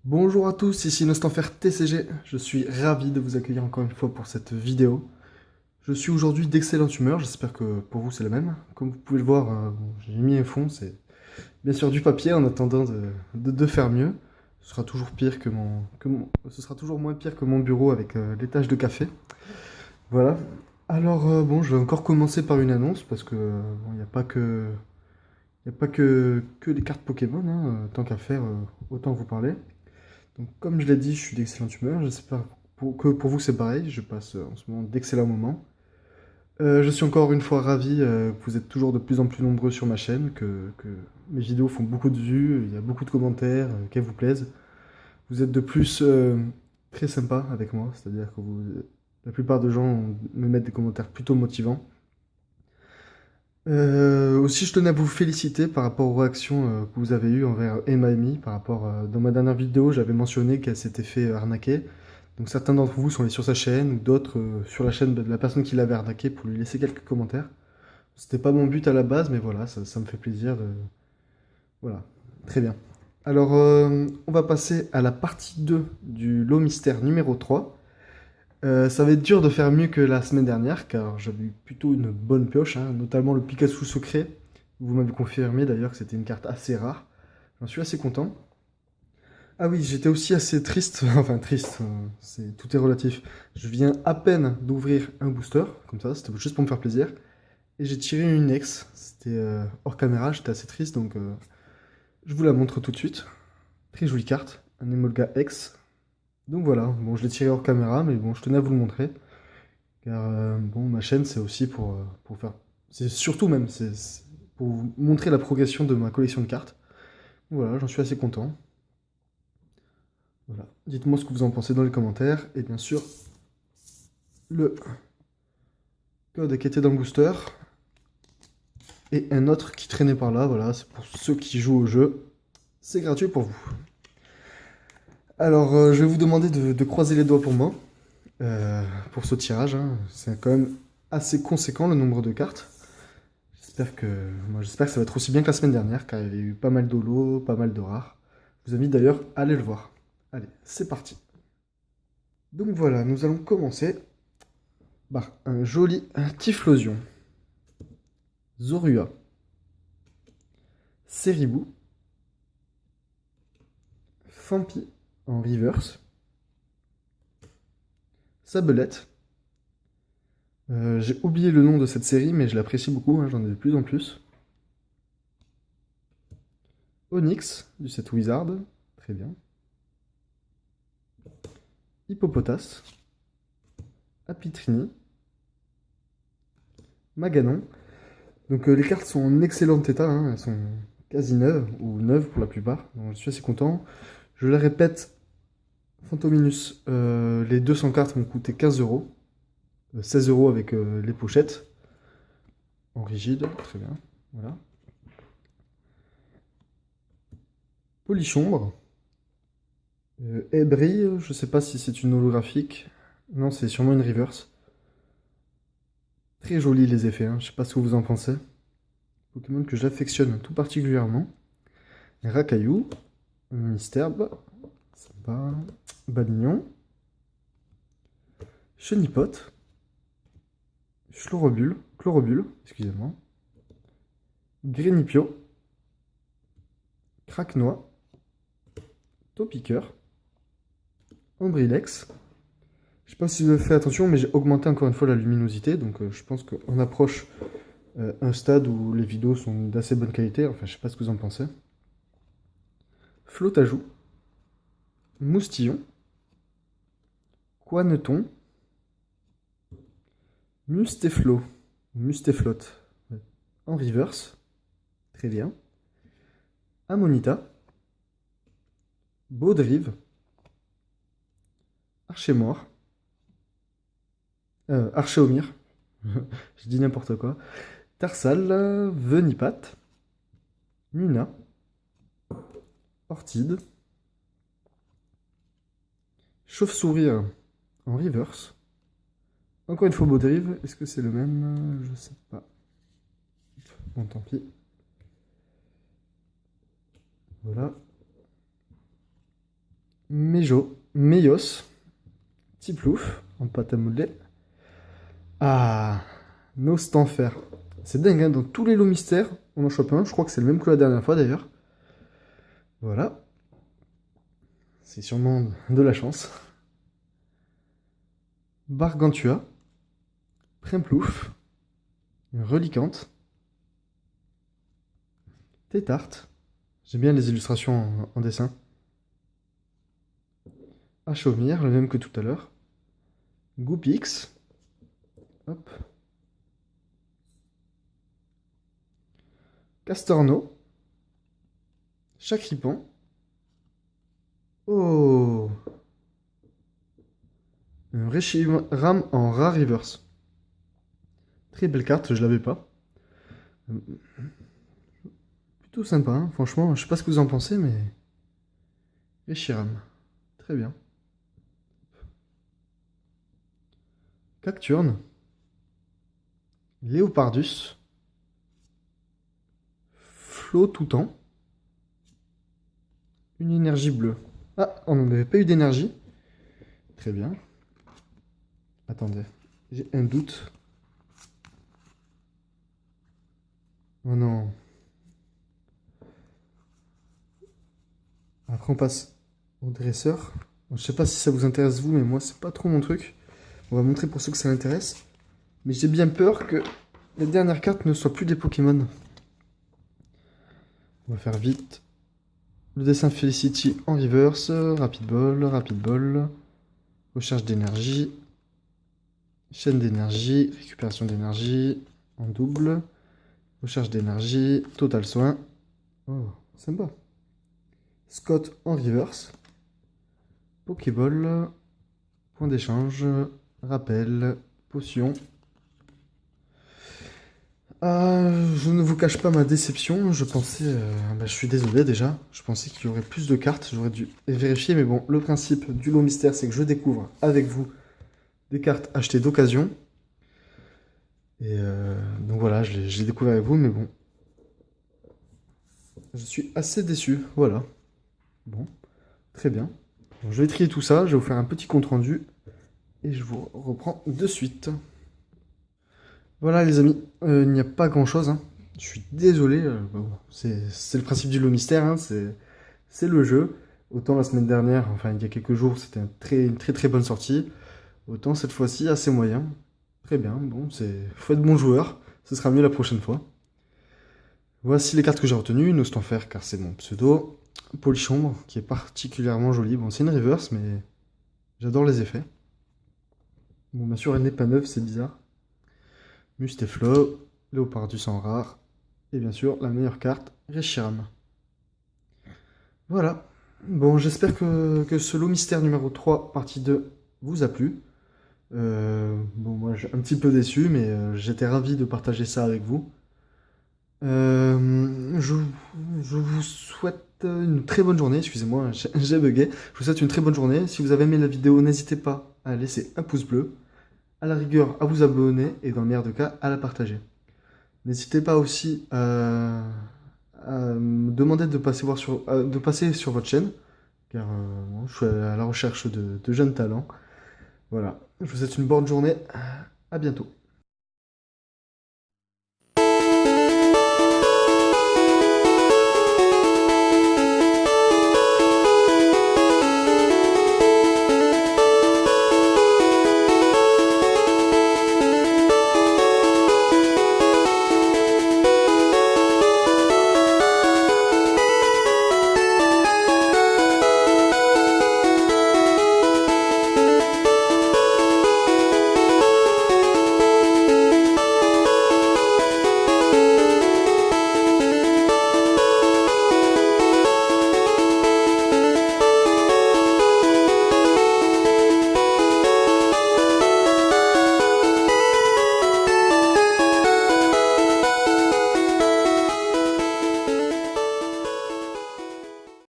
Bonjour à tous, ici Nostanfer TCG. Je suis ravi de vous accueillir encore une fois pour cette vidéo. Je suis aujourd'hui d'excellente humeur, j'espère que pour vous c'est la même. Comme vous pouvez le voir, j'ai mis un fond, c'est bien sûr du papier en attendant de faire mieux. Ce sera toujours pire ce sera toujours moins pire que mon bureau avec les taches de café. Voilà. Alors bon, je vais encore commencer par une annonce parce que bon, il n'y a pas que, y a pas que les cartes Pokémon, hein, tant qu'à faire, autant vous parler. Donc, comme je l'ai dit, je suis d'excellente humeur. J'espère que pour vous c'est pareil. Je passe en ce moment d'excellents moments. Je suis encore une fois ravi que vous êtes toujours de plus en plus nombreux sur ma chaîne, que mes vidéos font beaucoup de vues, il y a beaucoup de commentaires, qu'elles vous plaisent. Vous êtes de plus très sympa avec moi, c'est-à-dire que la plupart des gens me mettent des commentaires plutôt motivants. Aussi, je tenais à vous féliciter par rapport aux réactions que vous avez eues envers Emma Amy. Dans ma dernière vidéo, j'avais mentionné qu'elle s'était fait arnaquer. Donc certains d'entre vous sont allés sur sa chaîne ou d'autres sur la chaîne de la personne qui l'avait arnaqué pour lui laisser quelques commentaires. C'était pas mon but à la base, mais voilà, ça me fait plaisir de... Voilà, très bien. Alors, on va passer à la partie 2 du lot mystère numéro 3. Ça va être dur de faire mieux que la semaine dernière, car j'avais eu plutôt une bonne pioche, hein, notamment le Pikachu secret. Vous m'avez confirmé d'ailleurs que c'était une carte assez rare. J'en suis assez content. Ah oui, j'étais aussi assez triste, enfin triste, tout est relatif. Je viens à peine d'ouvrir un booster, comme ça, c'était juste pour me faire plaisir. Et j'ai tiré une ex, c'était hors caméra, j'étais assez triste, donc je vous la montre tout de suite. Très jolie carte, un Emolga X. Donc voilà, bon, je l'ai tiré hors caméra, mais bon, je tenais à vous le montrer. Car bon, ma chaîne, c'est aussi pour faire... C'est surtout même, c'est pour vous montrer la progression de ma collection de cartes. Voilà, j'en suis assez content. Voilà. Dites-moi ce que vous en pensez dans les commentaires. Et bien sûr, le code qui était dans le booster. Et un autre qui traînait par là. Voilà, c'est pour ceux qui jouent au jeu. C'est gratuit pour vous. Alors, je vais vous demander de croiser les doigts pour moi. Pour ce tirage, hein. C'est quand même assez conséquent le nombre de cartes. J'espère que ça va être aussi bien que la semaine dernière, car il y a eu pas mal d'holos, pas mal de rares. Je vous invite d'ailleurs à aller le voir. Allez, c'est parti. Donc voilà, nous allons commencer par un joli Typhlosion, Zorua, Ceribou, Fampi en reverse, Sabelette. J'ai oublié le nom de cette série, mais je l'apprécie beaucoup, hein, j'en ai de plus en plus. Onyx, du set Wizard, très bien. Hippopotas, Apitrini, Maganon. Donc les cartes sont en excellent état, hein, elles sont quasi neuves, ou neuves pour la plupart, donc je suis assez content. Je le répète, Fantominus, les 200 cartes m'ont coûté 15 euros, 16 euros avec les pochettes, en rigide, très bien, voilà. Polichombre, Ebri, je sais pas si c'est une holographique, non c'est sûrement une reverse. Très joli les effets, hein, je sais pas ce que vous en pensez. Pokémon que j'affectionne tout particulièrement. Rakaillou, Misterbe, sympa. Balignon, Chenipote, Chlorobule, excusez-moi, Grénipio, Craquenois, Topiqueur, Ambrilex. Je sais pas si vous avez fait attention, mais j'ai augmenté encore une fois la luminosité, donc je pense qu'on approche un stade où les vidéos sont d'assez bonne qualité. Enfin, je sais pas ce que vous en pensez. Flotajou, Moustillon, Coineton, Mustéflo, Mustéflotte, en reverse, très bien. Amonita, Baudrive, Archémoire, Archéomir, je dis n'importe quoi. Tarsal, Venipat, Nuna, Ortide, Chauve-souris en reverse. Encore une fois Baudrive, est-ce que c'est le même? Je sais pas. Bon, tant pis. Voilà. Meios, Tiplouf, en pâte à modeler. Ah, Nostanfer. C'est dingue, hein, dans tous les lots mystères, on en chope un. Je crois que c'est le même que la dernière fois d'ailleurs. Voilà. C'est sûrement de la chance. Bargantua, Primplouf, Relicante, Tétarte. J'aime bien les illustrations en dessin. Achomir, le même que tout à l'heure. Goupix. Hop. Castorno. Chacripan. Oh, un Reshiram en rare reverse. Très belle carte, je l'avais pas. Plutôt sympa, hein, franchement, je sais pas ce que vous en pensez, mais... Reshiram, très bien. Cacturne. Léopardus. Flotoutan. Une énergie bleue. Ah, on n'avait pas eu d'énergie. Très bien. Attendez, j'ai un doute. Oh non. Après, on passe au dresseur. Je sais pas si ça vous intéresse vous, mais moi, c'est pas trop mon truc. On va montrer pour ceux que ça intéresse. Mais j'ai bien peur que les dernières cartes ne soient plus des Pokémon. On va faire vite. Le dessin Felicity en reverse. Rapid Ball. Recherche d'énergie. Chaîne d'énergie. Récupération d'énergie. En double. Recherche d'énergie. Total soin. Oh, sympa. Scott en reverse. Pokéball. Point d'échange. Rappel. Potion. Je ne vous cache pas ma déception. Je pensais... je suis désolé déjà. Je pensais qu'il y aurait plus de cartes. J'aurais dû vérifier. Mais bon, le principe du lot mystère, c'est que je découvre avec vous des cartes achetées d'occasion. Et donc voilà, je l'ai découvert avec vous. Mais bon, je suis assez déçu. Voilà. Bon, très bien. Bon, je vais trier tout ça. Je vais vous faire un petit compte rendu. Et je vous reprends de suite. Voilà les amis, il n'y a pas grand chose, hein. Je suis désolé, bon, c'est le principe du lot mystère, hein, c'est le jeu. Autant la semaine dernière, enfin il y a quelques jours, c'était une très bonne sortie. Autant cette fois-ci, assez moyen. Très bien, bon, faut être bon joueur, ce sera mieux la prochaine fois. Voici les cartes que j'ai retenues, Nostanfer car c'est mon pseudo. Polychambre, qui est particulièrement joli. Bon, c'est une reverse, mais j'adore les effets. Bon, bien sûr, elle n'est pas neuve, c'est bizarre. Musteflo, Léopardus en rare, et bien sûr la meilleure carte, Reshiram. Voilà. Bon, j'espère que ce lot mystère numéro 3, partie 2, vous a plu. Bon, moi, je suis un petit peu déçu, mais j'étais ravi de partager ça avec vous. Je vous souhaite une très bonne journée. Excusez-moi, j'ai bugué. Je vous souhaite une très bonne journée. Si vous avez aimé la vidéo, n'hésitez pas à laisser un pouce bleu. À la rigueur, à vous abonner et dans le meilleur des cas, à la partager. N'hésitez pas aussi à me demander de passer sur votre chaîne, car bon, je suis à la recherche de jeunes talents. Voilà, je vous souhaite une bonne journée, à bientôt.